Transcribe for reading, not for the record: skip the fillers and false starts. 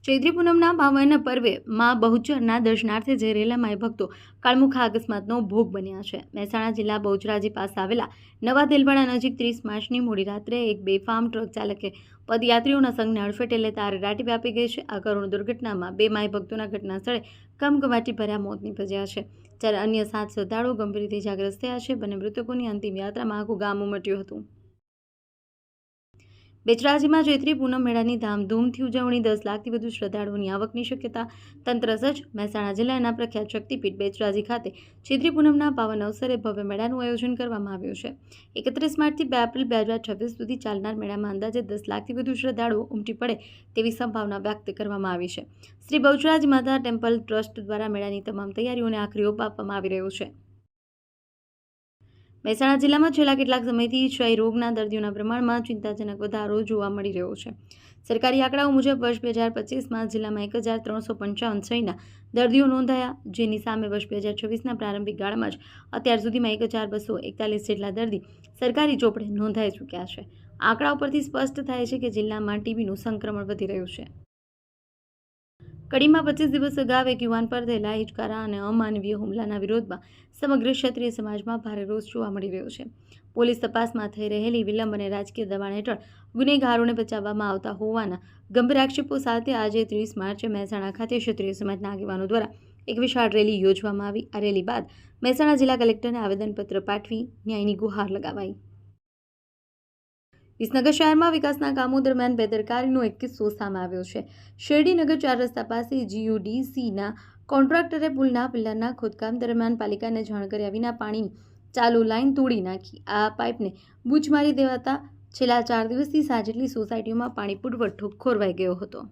ચૈત્રી પૂનમના પાવન પર્વે માં બહુચરના દર્શનાર્થે જઈ રહેલા માઈ ભક્તો કાળમુખા અકસ્માતનો ભોગ બન્યા છે। મહેસાણા જિલ્લા બહુચરાજી પાસે આવેલા નવા તેલવાડા નજીક 30 માર્ચની મોડી રાત્રે એક બેફામ ટ્રક ચાલકે પદયાત્રીઓના સંઘને અડફેટે લેતા આરેરાટી વ્યાપી ગઈ છે। આ કરુણ દુર્ઘટનામાં 2 માઈ ભક્તોના ઘટના સ્થળે કમકમાટી ભર્યા મોત નીપજ્યા છે, જ્યારે અન્ય 7 શ્રદ્ધાળુઓ ગંભીર રીતે ઇજાગ્રસ્ત થયા છે। બંને મૃતકોની અંતિમ યાત્રામાં આખું ગામ ઉમટ્યું હતું। બેચરાજીમાં ચૈત્રી પૂનમ મેળાની ધામધૂમથી ઉજવણી, 10 લાખથી વધુ શ્રદ્ધાળુઓની આવકની શક્યતા, તંત્ર સજ્જ। મહેસાણા જિલ્લાના પ્રખ્યાત શક્તિપીઠ બેચરાજી ખાતે ચૈત્રી પૂનમના પાવન અવસરે ભવ્ય મેળાનું આયોજન કરવામાં આવ્યું છે। 31 માર્ચથી 2 એપ્રિલ 2026 સુધી ચાલનાર મેળામાં અંદાજે 10 લાખથી વધુ શ્રદ્ધાળુઓ ઉમટી પડે તેવી સંભાવના વ્યક્ત કરવામાં આવી છે। શ્રી બહુચરાજી માતા ટેમ્પલ ટ્રસ્ટ દ્વારા મેળાની તમામ તૈયારીઓને આખરી ઓપ આપવામાં આવી રહ્યો છે। મહેસાણા જિલ્લામાં છેલ્લા કેટલાક સમયથી ક્ષય રોગના દર્દીઓના પ્રમાણમાં ચિંતાજનક વધારો જોવા મળી રહ્યો છે। સરકારી આંકડાઓ મુજબ વર્ષ 2025માં જિલ્લામાં 1355 ક્ષયના દર્દીઓ નોંધાયા, જેની સામે વર્ષ 2026ના પ્રારંભિક ગાળામાં જ અત્યાર સુધીમાં 1241 જેટલા દર્દી સરકારી ચોપડે નોંધાઈ ચૂક્યા છે। આંકડાઓ પરથી સ્પષ્ટ થાય છે કે જિલ્લામાં ટીબીનું સંક્રમણ વધી રહ્યું છે। કડીમાં 25 દિવસ અગાઉ એક યુવાન પર થયેલા હિચકારા અને અમાનવીય હુમલાના વિરોધમાં સમગ્ર ક્ષત્રિય સમાજમાં ભારે રોષ જોવા મળી રહ્યો છે। પોલીસ તપાસમાં થઈ રહેલી વિલંબ અને રાજકીય દબાણ હેઠળ ગુનેગારોને બચાવવામાં આવતા હોવાના ગંભીર આક્ષેપો સાથે આજે 30 માર્ચે મહેસાણા ખાતે ક્ષત્રિય સમાજના આગેવાનો દ્વારા એક વિશાળ રેલી યોજવામાં આવી। આ રેલી બાદ મહેસાણા જિલ્લા કલેક્ટરને આવેદનપત્ર પાઠવી ન્યાયની ગુહાર લગાવાઈ। વિસનગર શહેરમાં વિકાસના કામો દરમિયાન બેદરકારીનો એક કિસ્સો સામે આવ્યો છે। શેરડીનગર 4 રસ્તા પાસે GUDCના કોન્ટ્રાક્ટરે પુલના પિલ્લરના ખોદકામ દરમિયાન પાલિકાને જાણ કર્યા વિના પાણીની ચાલુ લાઇન તોડી નાખી। આ પાઇપને બૂચ મારી દેવાતા છેલ્લા 4 દિવસથી 7 જેટલી સોસાયટીઓમાં પાણી પુરવઠો ખોરવાઈ ગયો હતો।